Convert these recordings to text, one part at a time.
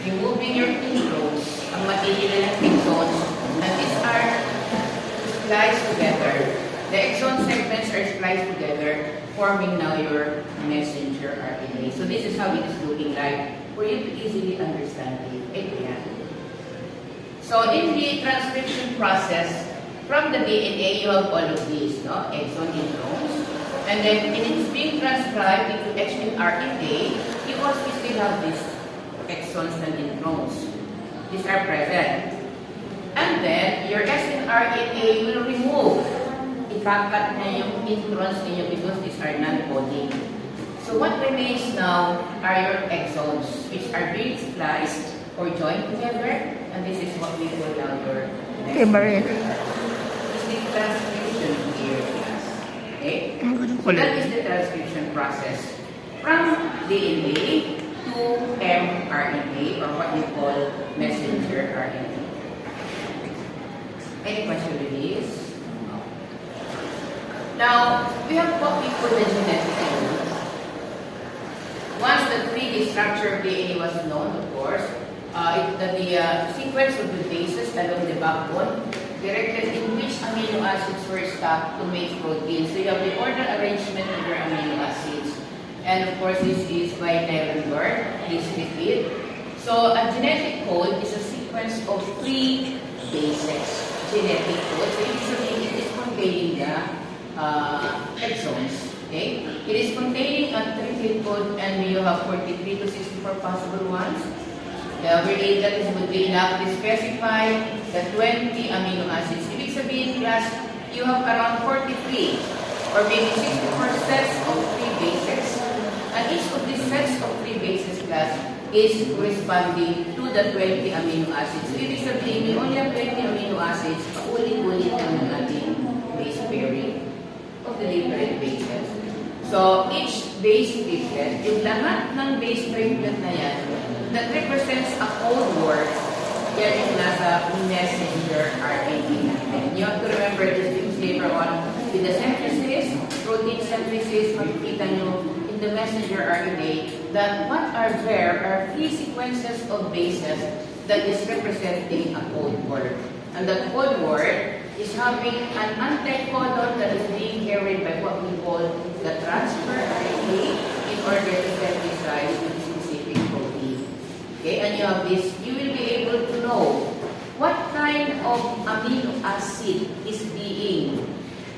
removing your introns, ang material ng exons, and these are spliced together. The exon segments are spliced together, forming now your messenger RNA. So this is how it is looking like for you to easily understand it. So in the transcription process, from the DNA, you have all of these, no? Exon, introns. And then when it's being transcribed into hnRNA, you also still have these exons and introns. These are present. And then your snRNA will remove. Ikakat na yung introns niyo because these are non-coding. So what remains now are your exons, which are being spliced or joined together. And this is what we call now your Okay, Maria. This is the transcription here, class. Okay? So that is the transcription process from DNA to mRNA, or what we call messenger RNA. Any question with this? Now, we have what we call the genetic code. Once the 3D structure of DNA was known, of course, the sequence of the bases along the backbone directed in which amino acids were stacked to make proteins. So you have the order arrangement of your amino acids. And of course, this is by Nirenberg. Please repeat. So a genetic code is a sequence of 3 bases. Genetic code. So it is containing the exons. Okay? It is containing a triplet code, and you have 43 to 64 possible ones. Wherein that would be enough to specify the 20 amino acids. Ibig sabihin, class, you have around 43 or maybe 64 sets of 3 bases. And each of these sets of 3 bases, class, is corresponding to the 20 amino acids. So ibig sabihin, we only have 20 amino acids, paulit-ulit lang ng ating base pairing of the different bases. So each base triplet, yung lahat ng base triplet na yan, that represents a code word, yan yung nasa messenger RNA natin. You have to remember this because later on, with the synthesis, protein synthesis, makikita nyo in the messenger RNA that what are there are 3 sequences of bases that is representing a code word. And that code word is having an anticodon that is being carried by what we call the transfer RNA in order to synthesize the specific protein. Okay, and you have this, you will be able to know what kind of amino acid is being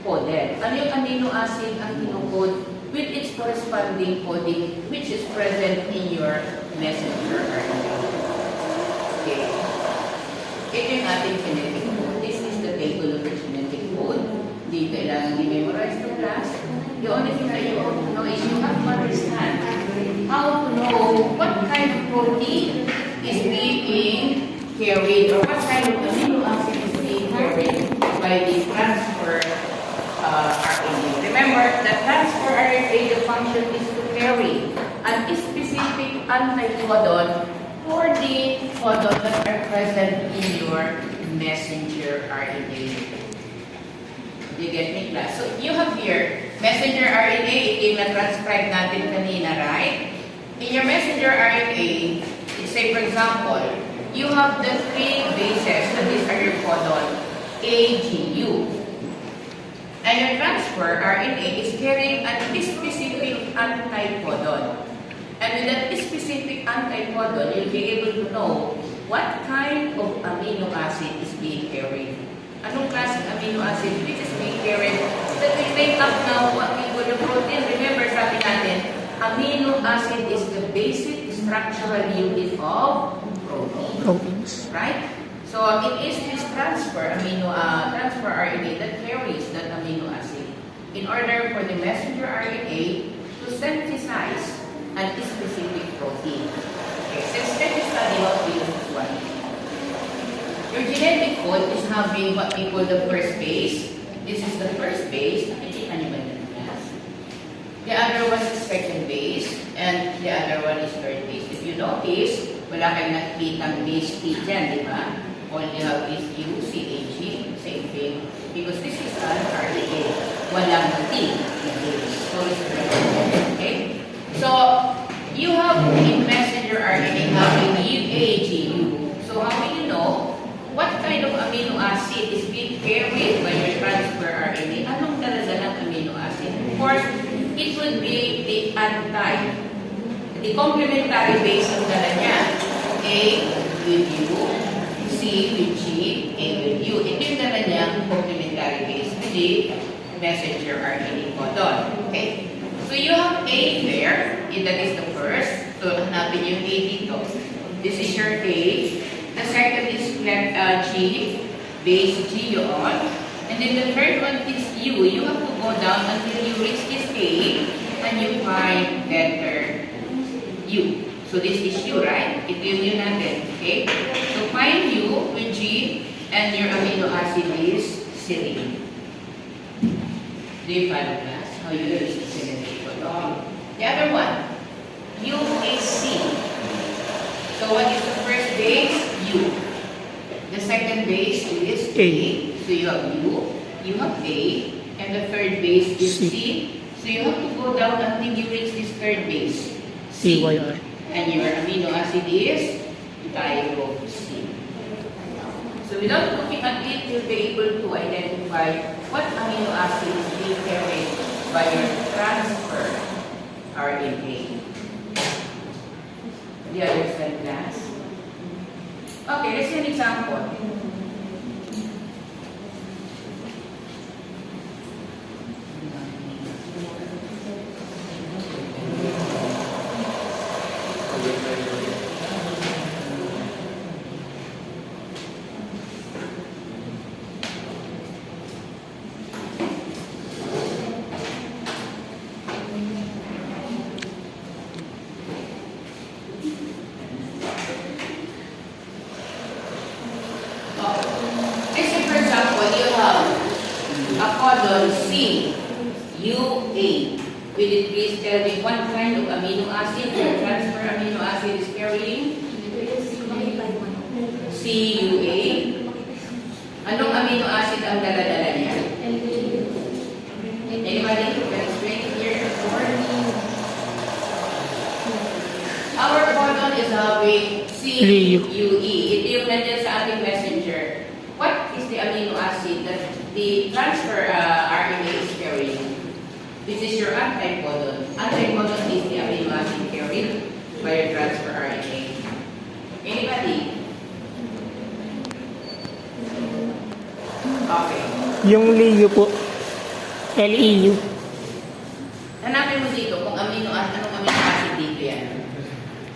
coded. Ano yung amino acid ang kinukode with its corresponding coding which is present in your messenger RNA. Okay. Ito yung ating genetic code. This is the table of the genetic code. Hindi kailangan i-memorize the class. The only thing that you have to know is you have to understand how to know what kind of protein is being carried or what kind of amino acid is being carried by the transfer RNA. Remember, the transfer RNA, the function is to carry an specific anticodon for the codon that are present in your messenger RNA. Do you get me, class? So you have here messenger RNA, ito yung na-transcribe natin kanina, right? In your messenger RNA, say for example, you have the 3 bases, and these are your codon, A, G, U. And your transfer RNA is carrying a specific anticodon. And with that specific anticodon, you'll be able to know what kind of amino acid is being carried. Anong klaseng amino acid which is being carried that will make up now what we call the protein. Remember, sabi natin, amino acid is the basic structural unit of proteins. Right? So it is this transfer RNA that carries that amino acid in order for the messenger RNA to synthesize a specific protein. Okay, so let's study what we use this one. Your genetic code is having what we call the first base. This is the first base. Nakikita niyo ba yun? The other one is second base, and the other one is third base. If you notice, wala kayong nakikitang base T dyan, di ba? All you have is U, C, A, G, same thing. Because this is an RNA. Walang T. So it's okay? So, you have in messenger RNA having AGU. So how will you know what kind of amino acid is being carried by your transfer RNA? Anong daladalang amino acid? Of course, it would be the complementary base ang dala niya. A with U, C with G, A with U. Ito yung dala niya, complementary base with the messenger RNA codon. Okay? So you have A there, that is the first. So hanapin yung A dito. This is your A. The second is G, base G yun. And then the third one is U. You have to go down until you reach this A and you find letter U. So this is U, right? Ito yung U natin. Okay? So find U with G and your amino acid is serine. Do you follow class? How you use the serine? The other one, UAC. So what is the first base? U. The second base is A. So you have U, you have A, and the third base is C. So you have to go down until you reach this third base. C. And your amino acid is tyrosine. So without looking at it, you'll be able to identify what amino acid is being carried by your transfer RNA. The other side, class. Okay, let's see an example. C, UA. Will it please tell me what kind of amino acid or transfer amino acid is carrying? CUA. Anong amino acid ang dala-dala niya? Anybody can explain it here? Our codon is having CUE. Ito yung nandiyan sa ating messenger. What is the amino acid that the transfer RNA is carrying? This is your anticodon. Anticodon is the amino acid carried by your transfer RNA. Anybody? Okay. Yung LEU po. LEU. Hanapin mo dito kung anong amino acid dito yan.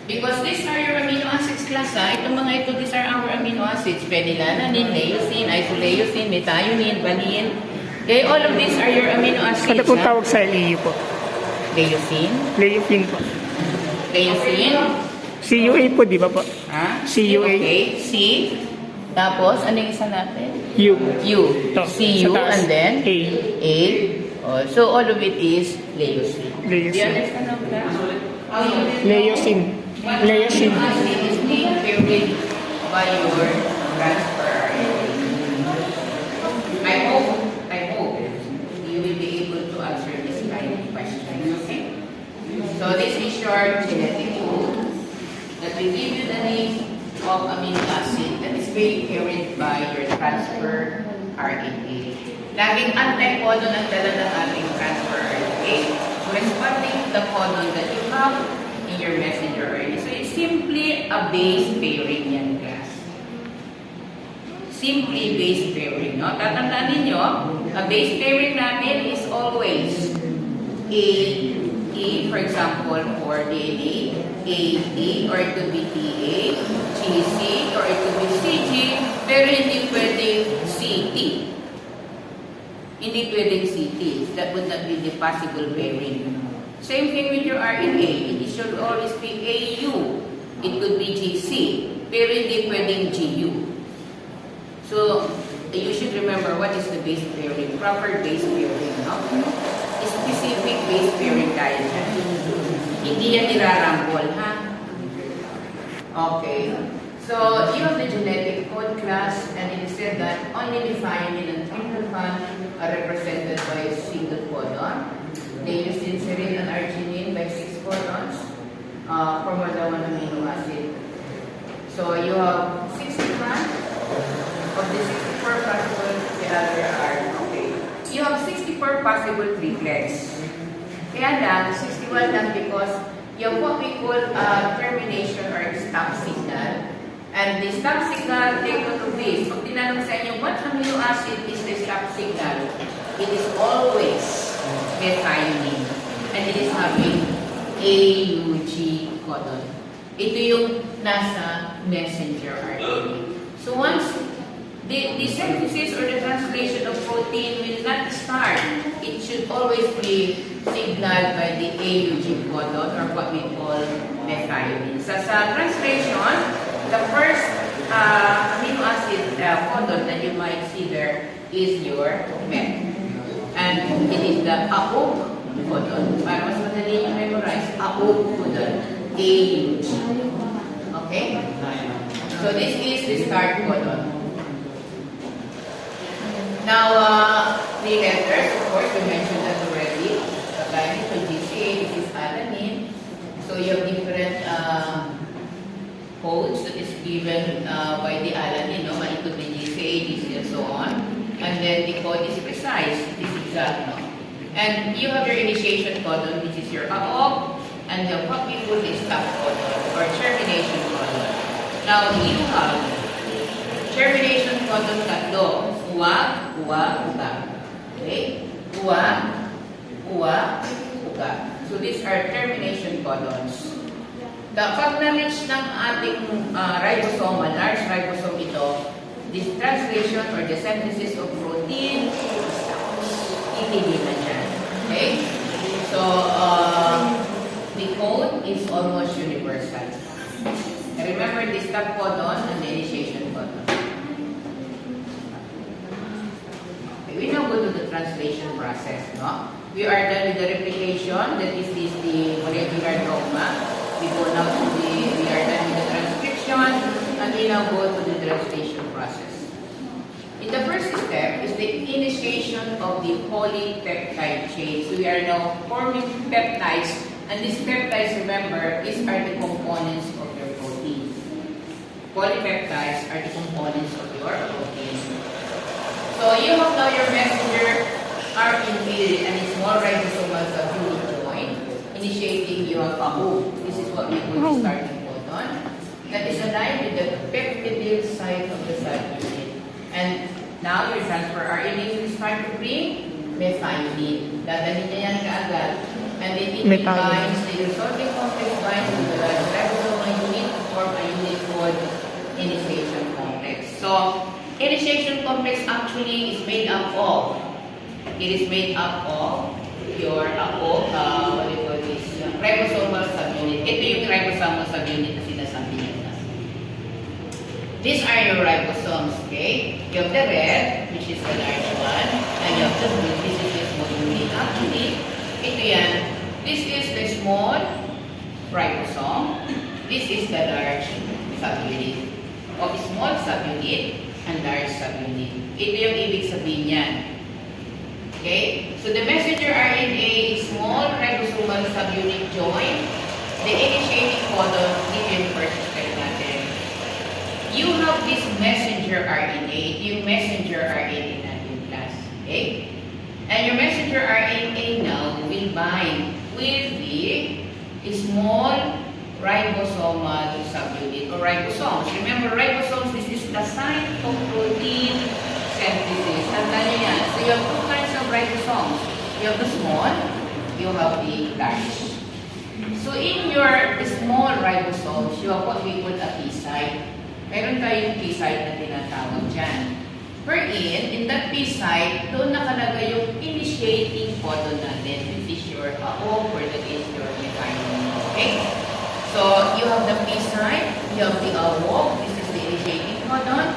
Because these are your amino acids class ha. Itong mga ito, these are our amino acids. Phenylalanine, leucine, isoleucine, methionine, valine. Okay, all of these are your amino acids. Ano po tawag sa LEU po? Leucine. Leucine po. Leucine. CUA po, di ba po? Ha? CUA. Okay, C. Tapos, ano yung isa natin? U. U. CU and then? A. A. Oh, so all of it is leucine. Do you Leucine. understand now, class? Leucine. Leucine. Acid is being carried by your transfer RNA. I hope you will be able to answer this kind of question. Okay? So this is your genetic code that will give you the name of amino acid that is being carried by your transfer RNA. Laging anticodon ang dala ng ating transfer RNA corresponding to the codon that you have in your messenger RNA. So it's simply a base pairing yan, class. Simply base pairing, no? Tatandaan ninyo, a base pairing natin is always A, for example, for DNA, AE, or it could be TA, GC, or it could be CG, pero hindi pwedeng CT. Hindi pwedeng CT. That would not be the possible pairing. Same thing with your RNA. It should always be AU. It could be GC, pero hindi pwedeng GU. So, you should remember what is the base pairing, proper base pairing, no? Specific base pairing tayo dyan. Hindi yan nirarambol, ha? Okay. So, you have the genetic code class, and it is said that only the thymine and tryptophan are represented by a single codon. Leucine, serine, and arginine by 6 codons. From the 1 amino acid. So you have 61 of the 64 possible, the other are, okay. You have 64 possible triplets. Kaya lang, 61 lang because you have what we call termination or stop signal. And the stop signal, take note of this. Pag tinanong sa inyo, what amino acid is the stop signal? It is always methionine. And it is having AUG codon. Ito yung nasa messenger RNA. So once the synthesis or the translation of protein will not start, it should always be signaled by the AUG codon or what we call methionine. Sa translation, the first amino acid codon that you might see there is your meth. And it is the AUG codon. Para mas madali yung memorize, AUG codon, AUG. Okay? So this is the start codon. Now, the letters, of course, we mentioned that already. Kagaya nito, GCA, this is alanine. So you have different codes that is given by the alanine, no? It could be GCA, GC, and so on. And then the code is precise, it is exact, no? And you have your initiation codon, which is your AOC, and the what we put is stop codon or termination codon. Now, you have termination codon tatlo. Uwag, uwag, uga. Okay? Uwag, uwag, uga. So these are termination codons. Pag na-reach ng ating ribosome, large ribosome ito, this translation or the synthesis of protein stops. Itigil na dyan. Okay? So, the code is almost universal. Remember the stop codon and the initiation codon. We now go to the translation process, no? We are done with the replication, that is the molecular dogma. We go now to we are done with the transcription, and we now go to the translation process. In the first step is the initiation of the polypeptide chain. So we are now forming peptides, and these peptides, remember, these are the components of your protein. Polypeptides are the components of your protein. So you have now your messenger RNA and its small ribosomal subunit join, initiating your AUG. This is what we call the starting codon. That is aligned with the peptidyl site of the subunit. And now your transfer RNA will start to bring methionine. Dadalhin niya yan kaagad. And it binds, the resorting complex binds to the large ribosomal unit to form a unit called initiation complex. So initiation complex actually is made up of, it is made up of your what do you call this, ribosomal subunit. Ito yung ribosomal subunit na sinasabi niya. These are your ribosomes, okay? You have the red, which is the large one, and you have the blue, this is the small unit. Actually, ito yan, this is the small ribosome, this is the large subunit. Of small subunit and large subunit. Ito yung ibig sabihin niyan. Okay? So the messenger RNA is small ribosomal subunit join. The initiating codon, ito yung first step natin. You have this messenger RNA. Ito yung messenger RNA natin class. Okay? And your messenger RNA now will bind with the small ribosomal subunit or ribosomes. Remember, ribosomes, this is the site of protein synthesis. Tandaan niyo yan. So you have two kinds of ribosomes. You have the small, you have the large. So in your small ribosomes, you have what we call a P site. Meron tayong P site na tinatawag dyan. Wherein, in that P site, doon nakalagay yung initiating codon natin, which is your AOC, or that is your methionine. Okay? So, you have the P site, you have the AOC, this is the initiating codon.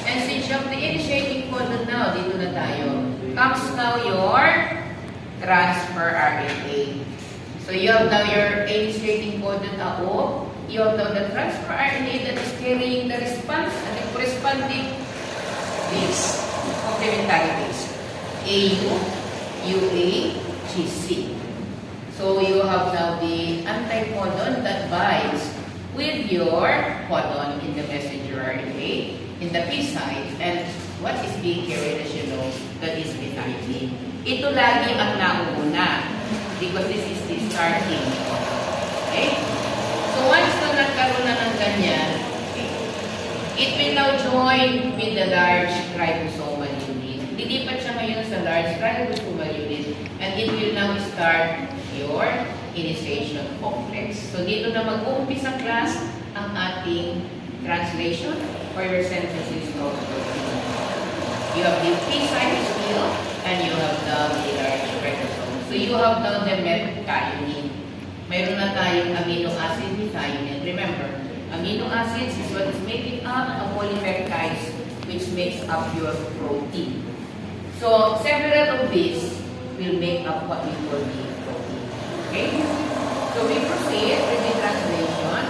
And since you have the initiating codon now, dito na tayo, comes now your transfer RNA. So, you have now your initiating codon AOC, you have now the transfer RNA that is carrying the response and the corresponding base, complementary base, AU, UA, GC. So you have now the anticodon that binds with your codon in the messenger RNA in the P site, and what is being carried, as you know, that is methionine. Ito lagi ang nauuna because this is the starting. Okay? So once na nagkaroon na ng ganyan, it will now join with the large ribosomal unit. Lilipat siya ngayon sa large ribosomal unit, and it will now start your initiation complex. So dito na mag-uumpisa class ang ating translation or your synthesis of protein. You have the P site still, and you have now the large ribosome. So you have now the methionine. Mayroon na tayong amino acid methionine. Remember, amino acids is what is making up a polypeptides which makes up your protein. So several of these will make up what we call the protein. Okay? So we proceed with the translation.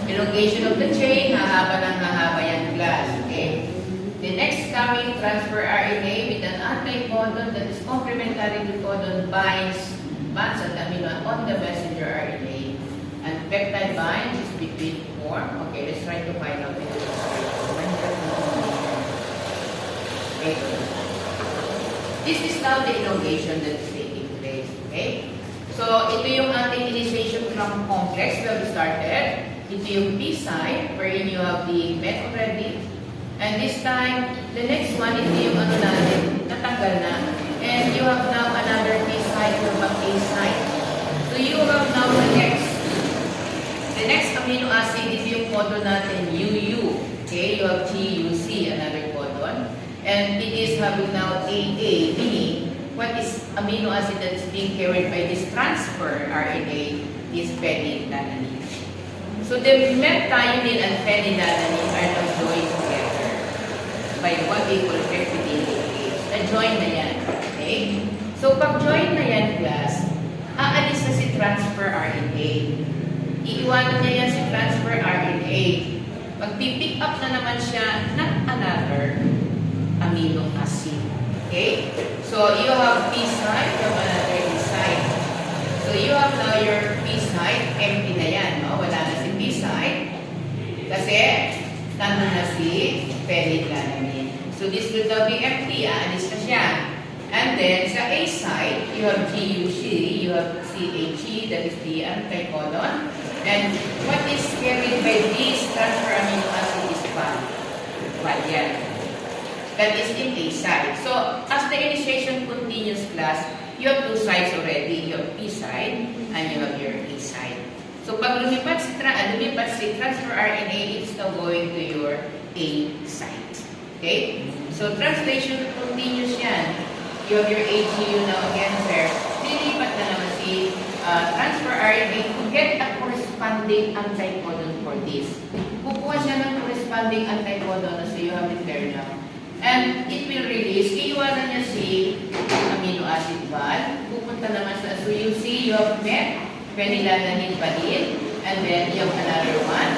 Elongation of the chain, hahaba ng hahaba yan class. Okay? The next coming transfer RNA with an anticodon that is complementary to codon binds at amino on the messenger RNA. And peptide bind is between form. Okay, let's try to find out the okay. This is now the elongation that is taking place. Okay? So, ito yung ating initiation from complex where we started. Ito yung P site wherein you have the met already. And this time, the next one, ito yung ano natin, natanggal na. And you have now another P site from a A site. So, you have now the next amino acid, ito yung codon natin, UU. Okay, you have TUC, another codon. And it is having now AA, meaning what is amino acid that is being carried by this transfer RNA is phenylalanine. So the methionine and phenylalanine are now joined together by what we call peptidyl linkage. Na-join na yan. Okay? So pag join na yan, class, aalis na si transfer RNA. Iiwanan niya yan si transfer RNA. Magpipick up na naman siya ng another amino acid. Okay? So, you have P site from another P site. So, you have now your P site. Empty na yan, no? Wala na si P site. Kasi, nandun na si phenylalanine. So, this will now be empty. Aalis na siya. And then, sa A site, you have GUC. You have CHE, that is the anticodon. And what is carried by this transfer amino acid is yan. That is in A site. So, as the initiation continues, class, you have two sites already. You have P site and you have your A site. So, pag lumipat si transfer RNA, it's now going to your A site. Okay? So, translation continues yan. You have your AGU now again, sir. Lilipat na naman si transfer RNA to get a corresponding anticodon for this. Kukuha siya ng corresponding anticodon, so you have it there now. And it will release, iiwanan niya si amino acid bond. Pupunta naman sa, so you see, you have met, phenylalanine pa din, and then you have another one.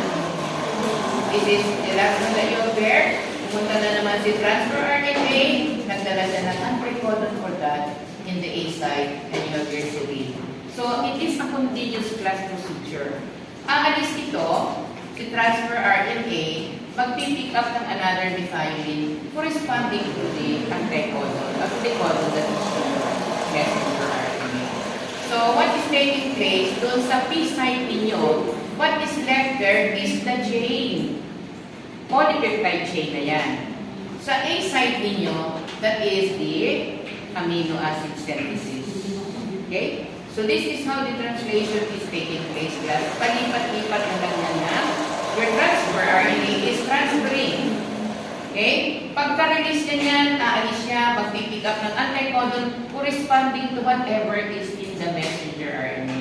This is the last one that you have there. Pupunta na naman si transfer RNA, nagdala siya ng anticodon for that in the A site, and you have your serine. So, it is a continuous class procedure. Aalis ito, si transfer RNA, magpipick up ng another methionine corresponding to the anticodon, the codon that is messenger RNA. So, what is taking place doon sa P site ninyo, what is left there is the chain. Polypeptide chain na yan. Sa A site ninyo, that is the amino acid synthesis. Okay? So, this is how the translation is taking place, class. Palipat-lipat na lang yan na. Your transfer RNA is transferring. Okay? Pagka-release niya yan, aalis siya, magpipick up ng anticodon corresponding to whatever is in the messenger RNA.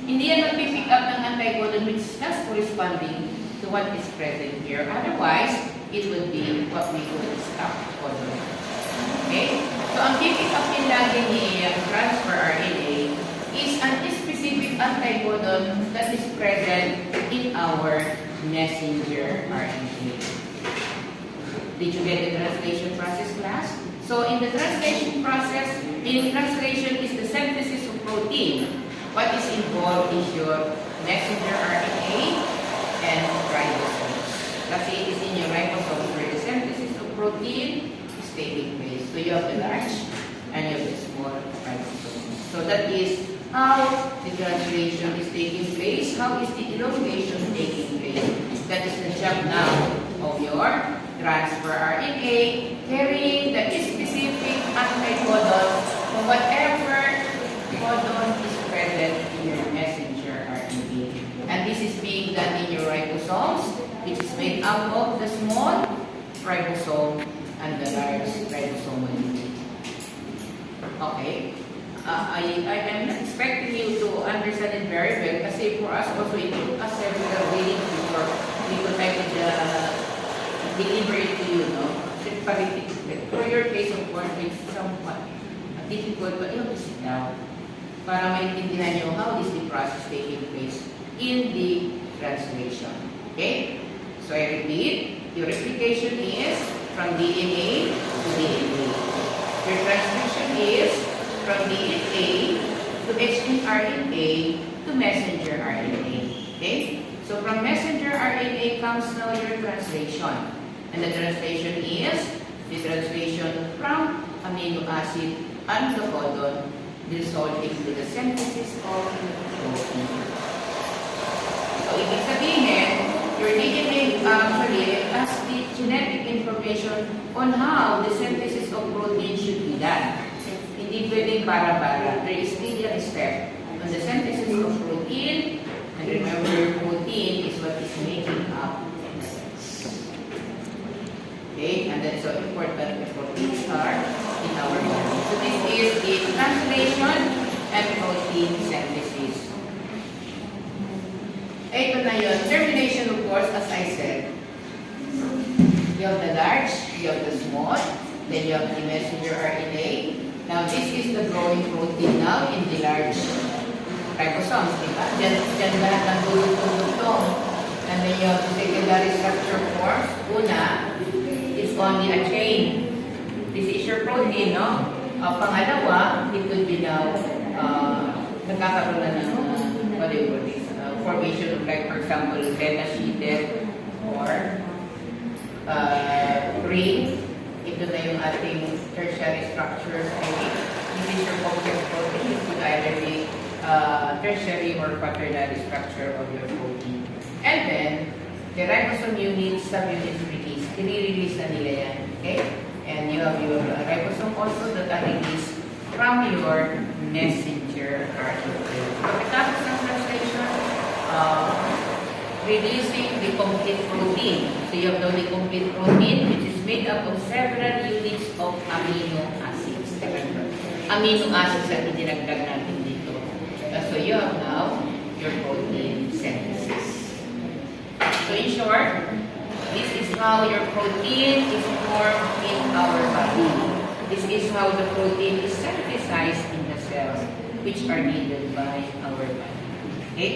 Hindi yan magpipick up ng anticodon which is just corresponding to what is present here. Otherwise, it would be what we call stop codon. Okay? So, ang pipick up din lagi ni transfer RNA is an specific anticodon that is present in our messenger RNA. Did you get the translation process, class? So, in the translation process, in translation is the synthesis of protein. what is involved is your messenger RNA and ribosomes. Kasi it is in your ribosomes where the synthesis of protein is taking place. So you have the large and you have the small ribosomes. So that is how the translation is taking place. How is the elongation taking place? That is the job now of your transfer RNA carrying the specific anticodon of whatever codon is present in your messenger RNA. And this is being done in your ribosomes, which is made up of the small ribosome and the large ribosomal unit. Okay. I am not expecting you to understand it very well kasi for us also it took us several readings before we could deliver it to you, no? For your case, of course, it's somewhat difficult, but you have to sit down para maintindihan nyo how is the process taking place in the translation. Okay? So I repeat, your replication is from DNA to DNA. Your transcription is from DNA to HNRNA to messenger RNA. Okay? So from messenger RNA comes now your translation. And the translation is the translation from amino acid and the codon resulting to the synthesis of protein. So ibig sabihin, your DNA actually has the genetic information on how the synthesis of protein should be done. Hindi pwedeng bara-bara. There is still a step on the synthesis of protein. And remember, protein is what is making up the cells. Okay, and that's so important that proteins are in our body. So this is the translation and protein synthesis. Ito na yun. Termination, of course, as I said. You have the large, you have the small, then you have the messenger RNA. Now, this is the growing protein now in the large ribosomes, di ba? Diyan lahat ng dulong-dulong. And then you have the secondary structure forms. Una, it's only a chain. This is your protein, no? Pangalawa, it could be now, nagkakaroon na ng, what do you call this? Formation of, like, for example, beta-sheeted or ring. Ito na yung ating tertiary structures. This is your complex protein. It could either be tertiary or quaternary structure of your protein. And then, the ribosome units, subunits release. I-release na nila yan. Okay? And you have your ribosome also that are released from your messenger RNA. Pagkatapos ng translation, releasing the complete protein. So you have now the complete protein which is made up of several units of amino acids. Amino acids ang dinagdag natin dito. So you have now your protein synthesis. So in short, this is how your protein is formed in our body. This is how the protein is synthesized in the cells which are needed by our body. Okay?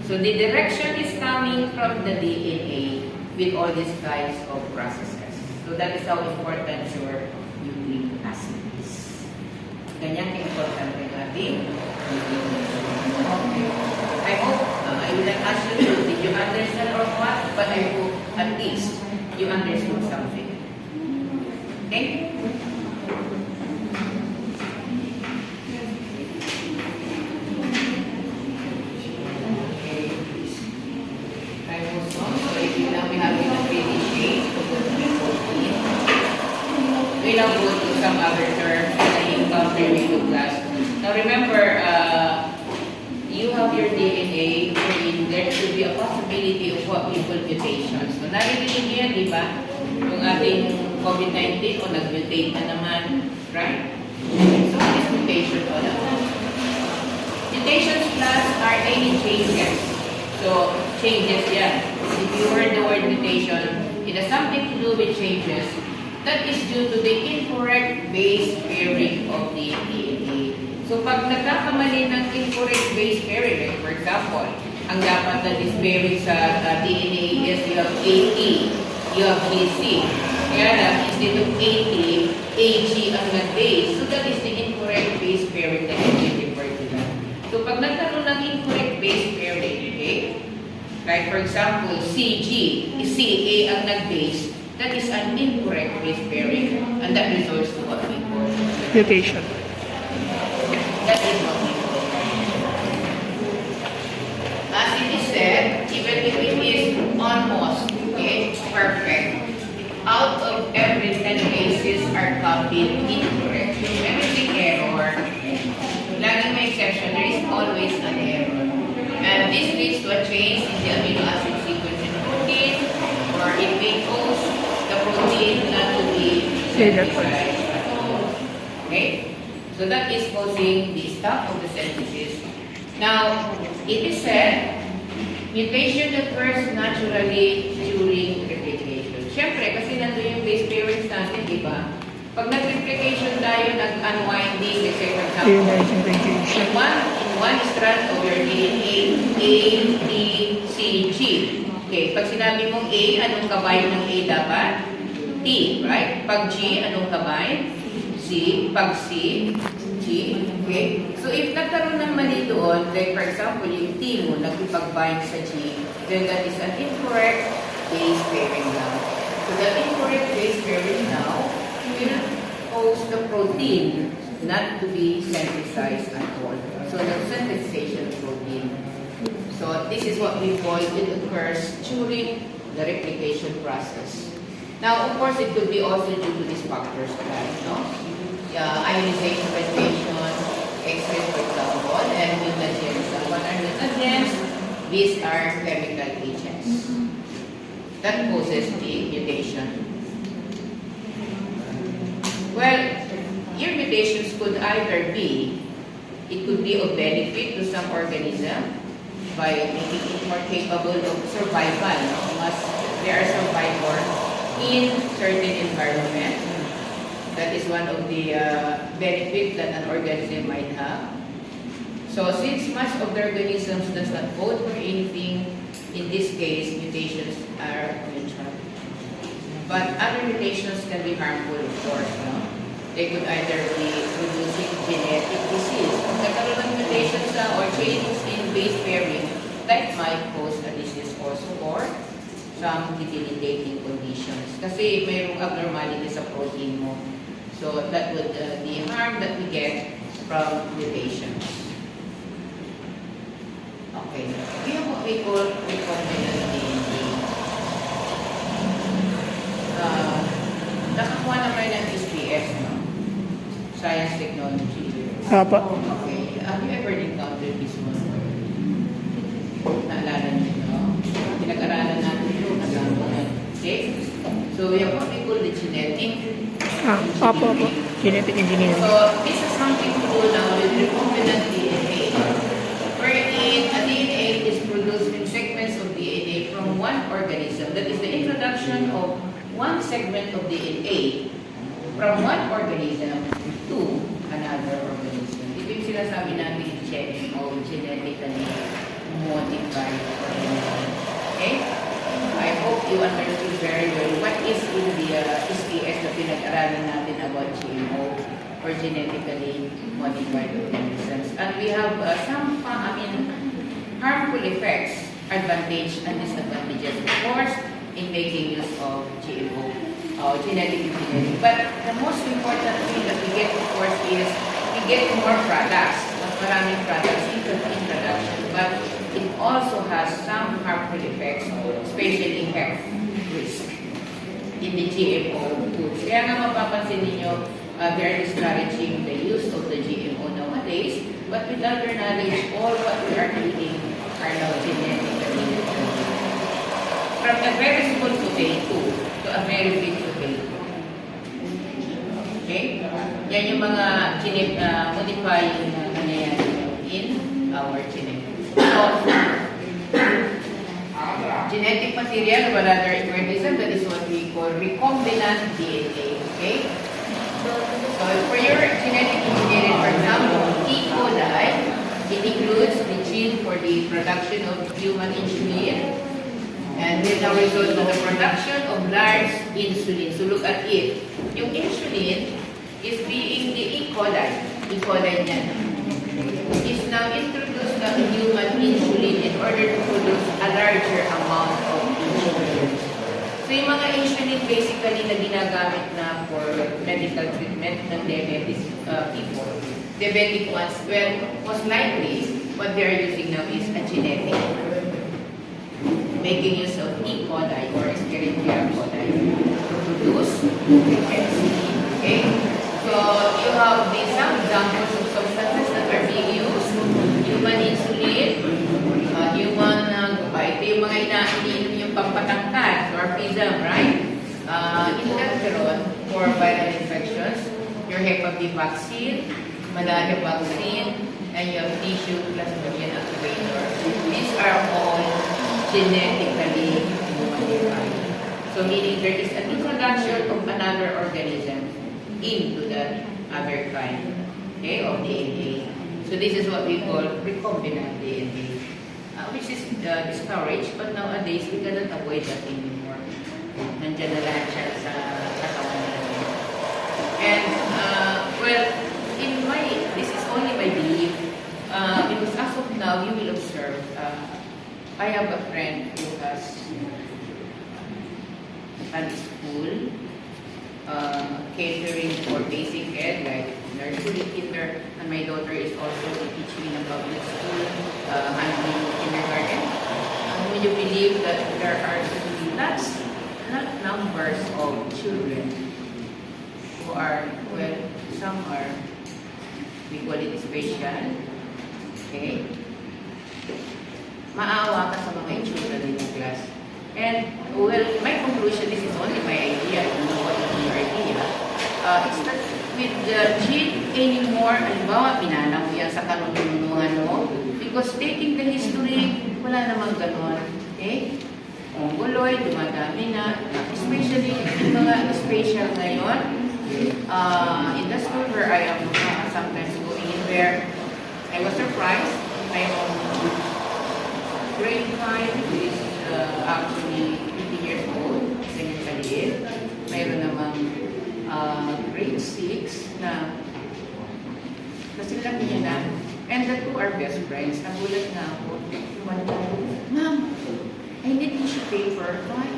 So the direction is coming from the DNA with all these kinds of processes. So that is how important your nucleic acid is. Ganyan ka-important ang ating nucleic acid. Okay. I hope, I will not ask you, did you understand or what? But I hope at least you understood something. Okay? We now go to some other terms that I encountered in the class. Now remember, you have your DNA, wherein there should be a possibility of what we call mutations. So narinig niyo yan, di ba? Yung ating COVID-19 o nag-mutate na naman, right? So what is mutation all about? Mutations plus are any changes. So changes yan. If you heard the word mutation, it has something to do with changes. That is due to the incorrect base pairing of the DNA. So pag nagkakamali ng incorrect base pairing, like for example, ang dapat na base pairing sa DNA is you have AT, you have BC. Kaya lang, instead of AT, AG ang nag-base. So that is the incorrect base pairing that you can refer to that. So pag nagkakamali for example, CG, CA ang nag-base, that is an incorrect base pairing, and that results to what we call Mutation. that is what we call. As it is said, even if it is almost perfect, out of every 10 cases are copied incorrect. Everything error, laging may exception, there is always an error. And this leads to a change in the amino acid sequence in the protein, or it may cause the protein not to be synthesized at all. Okay? So that is causing the stop of the synthesis. Now, it is said, mutation occurs naturally during replication. Siyempre, kasi nandun yung base parents natin, di ba? Pag nag-replication tayo, nag-unwinding, let's say for example, Replication. in one strand of your DNA, A, T, C, G. Okay, pag sinabi mong A, anong kabayan ng A dapat? T, right? Pag G, anong kabayan? C. Pag C, G. Okay? So if nagkaroon ng mali doon, like for example, yung T mo nagpipag-bind sa G, then that is an incorrect base pairing now. So the incorrect base pairing now will cause the protein not to be synthesized at all. So the synthesization of protein. So this is what we call it occurs during the replication process. Now, of course, it could be also due to these factors, right? No? Ionization, radiation, X-ray, for example, and mutagens. What are mutagens? These are chemical agents that causes the mutation. Well, your mutations could either be, it could be of benefit to some organism by making it more capable of survival, no? As they are survivor in certain environment. That is one of the benefits that an organism might have. So since much of the organisms does not code for anything, in this case, mutations are neutral. But other mutations can be harmful, of course. No? They could either be producing genetic disease. Kung nagkaroon ng mutations or changes in base pairing, that might cause a disease also for some debilitating conditions. Kasi mayroong abnormality sa protein mo. So that would the harm that we get from mutations. Okay. We have what we call recombinant DNA. Nakakuha naman ng SPS, no? Science technology. Apa. Okay. Have you ever encountered this one? Naalala niyo, no? Pinag-aralan natin yung nagkakaroon. Okay? So we have what we call the genetic. Apa. Genetic engineering. So this is something to do now with recombinant DNA. Wherein a DNA is produced in segments of DNA from one organism. That is the introduction of one segment of DNA from one organism to another organism. Ito yung sinasabi natin GMO, genetically modified organism. Okay? I hope you understood very well what is in the SPS na pinag-aralan natin about GMO or genetically modified organisms. And we have some harmful effects, advantage and disadvantages, of course, in making use of GMO, genetic engineering. But the most important thing that we get, of course, is we get more products, mas maraming products in production, but it also has some harmful effects, especially health risk in the GMO foods. Kaya nga mapapansin ninyo, they're discouraging the use of the GMO nowadays, but without their knowledge, all what we are eating are now genetically modified. From a very small potato to a very big potato. Okay? Yan yung mga modifying na nangyayari in our genetics. Genetic material or other organism, that is what we call recombinant DNA. Okay? So for your genetic engineering, for example, E. coli, it includes the gene for the production of human insulin, and then the result of the production of large insulin. So look at it. Yung insulin is being the E. coli. E. coli niyan is now introduced the human insulin in order to produce a larger amount of insulin. So yung mga insulin basically na ginagamit na for medical treatment ng diabetes people, diabetic ones, well, most likely, what they are using now is a genetic, making use of E. coli or Escherichia coli to produce insulin. Okay? So you have these some examples of substances that are being used: human insulin, human ito yung mga iniinom yung pampatangkad, dwarfism, right? Interferon for viral infections, your Hep B vaccine, malaria vaccine, and your tissue plasmodium activator. These are all genetically modified. So meaning there is an introduction of another organism into the other kind, okay, of DNA. So this is what we call recombinant DNA, which is discouraged, but nowadays we cannot avoid that anymore. Nandiyan na lahat siya sa katawan natin. And, well, this is only my belief, because as of now, you will observe, I have a friend who has at school, catering for basic ed, like nursery, kinder, and my daughter is also teaching in a public school, handling kindergarten. Would you believe that there are not numbers of children who are, well, some are, we call it special, okay? Maawa ka sa mga children in the class. And, well, my conclusion, this is only my idea, I don't know what is your idea. It's not with the gene anymore, halimbawa, pinanang mo yan sa kanunungan mo, because taking the history, wala namang ganon. Okay? Mongoloid, dumadami na, especially yung mga special ngayon, in the school where I am sometimes going in there, I was surprised. I am grade 5, who is actually 50 years old, ganyan kaliit. Mayroon namang grade 6 na kasi laki niya na. And the two are best friends. Nagulat na ako. One time, Ma'am, I need tissue paper. Why?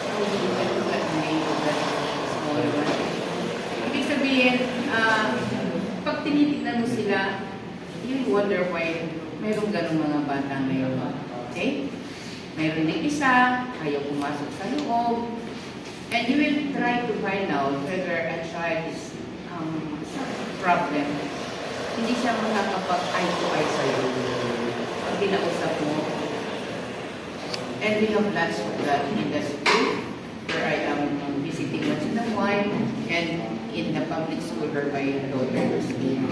How do you look at the name of that small one? Ibig sabihin, pag tinitignan mo sila, you wonder why mayroong ganong mga bata ngayon. Okay? Mayroon din isa, ayaw pumasok sa loob. And you will try to find out whether a child is problem. Hindi siya makakapag-eye to eye sa'yo. Pag kinausap mo. And we have lots of that in the school where I am visiting once in a while and in the public school where my daughter was in.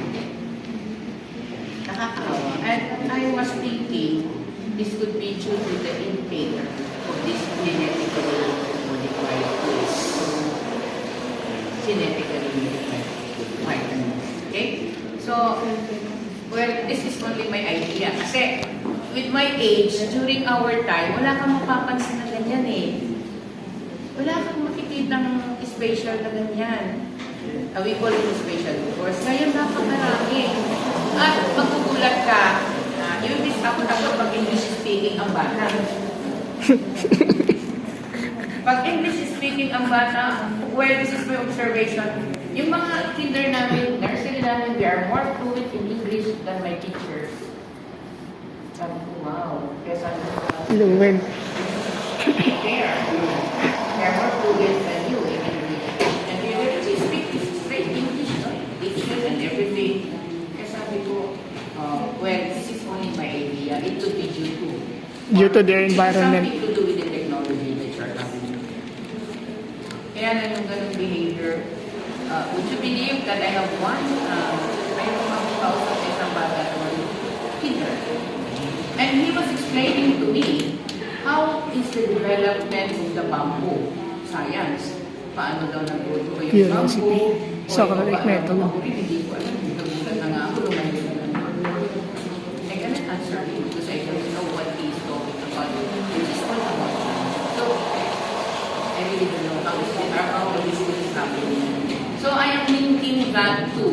Nakakaawa. And I was thinking this could be due to the intake of this genetically modified foods. Genetically modified vitamins. Okay? So, well, this is only my idea. Kasi, with my age, during our time, wala kang mapapansin na ganyan eh. Wala kang makikitang special na ganyan. We call it special course. Ngayon, napakarami. At magkukulat ka, yung disapot ako pag English speaking ang bata. Pag English speaking ang bata, well, this is my observation. Yung mga kinder namin, nursery namin, they are more fluent in English than my teachers. Sabi ko, wow. Kaya sabi ko, Fluent. they are more fluent than you in English. And they really speak straight English, no? English and everything. Kaya sabi ko, well, this is only my idea. It could be Due to their environment. Something to do with the technology that you're having. Kaya na yung ganung behavior. Would you believe that I have mayroong mag-kausap sa isang bata naman, kinder. And he was explaining to me how is the development of the bamboo science. Paano daw nag-grow yung bamboo. Socratic method. Hindi ko alam. Nagulat na nga ako. I cannot answer him because I don't know what he's talking about. It's all about science. So, I really don't know how this is happening. So I am linking that to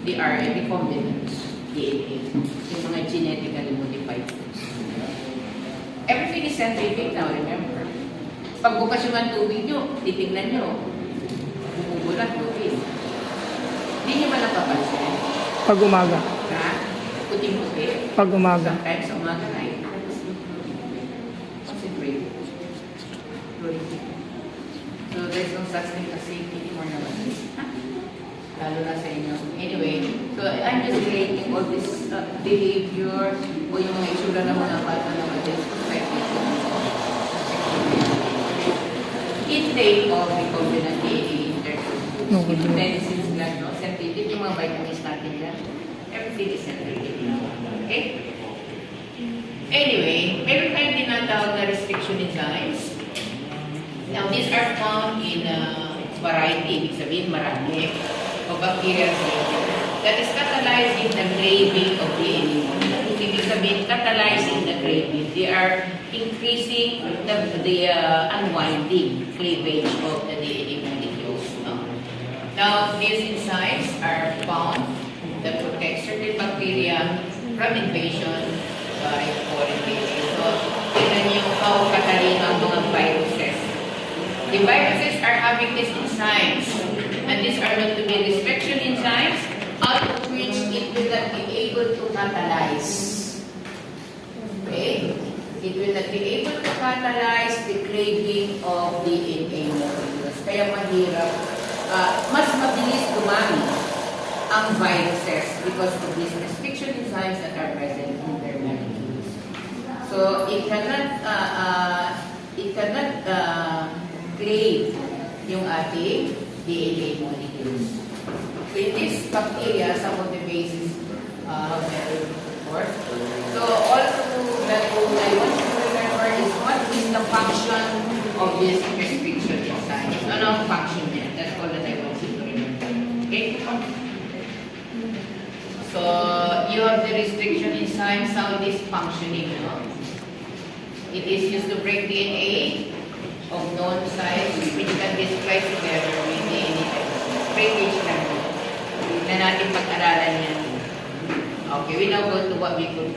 the recombinants. DNA, yung mga genetically modified foods. Everything is scientific now, remember? Pagbukas yung ang tubig nyo, titignan nyo, bumubulat tubig. Hindi nyo ba napapansin? Pag umaga. Ha? Puting-puti. Pag umaga. Sometimes sa umaga na eh. Concentrate. So there's no such thing as safety anymore naman. Lalo na sa inyo. Anyway, so I'm just relating all this behavior o yung mga itsura ng mga bata na this perspective. Intake of recombinant DNA in terms of No, foods, no. medicines lang, no? Scientific, yung mga vitamins natin lang. Everything is scientific. Okay? Anyway, meron tayong tinatawag na restriction enzymes. Now, these are found in variety, ibig sabihin marami, of bacterial cells that is catalyzing the craving of DNA molecules. Ibig sabihin, catalyzing the craving. They are increasing the unwinding cleavage of the DNA molecules. No? Now, these enzymes are found that protect certain bacteria from invasion by foreign bacteria. So, tignan niyo how katalino ang mga viruses. The viruses are having these enzymes, and these are known to be restriction enzymes, out of which it will not be able to catalyze. Okay? It will not be able to catalyze the craving of DNA molecules. Kaya mahirap, mas mabilis dumami ang viruses because of these restriction enzymes that are present in their molecules. So it cannot crave yung ating DNA molecules. So in this bacteria, some of the bases have been before. So also that I want you to remember is what is the function of this restriction enzyme. Ano ang function niya? That's all that I want you to remember. Okay? So you have the restriction enzymes, how it is functioning. No? It is used to break DNA of known size which can be spliced together with DNA breakage lang. Na natin pag-aralan yan. Okay, we now go to what we could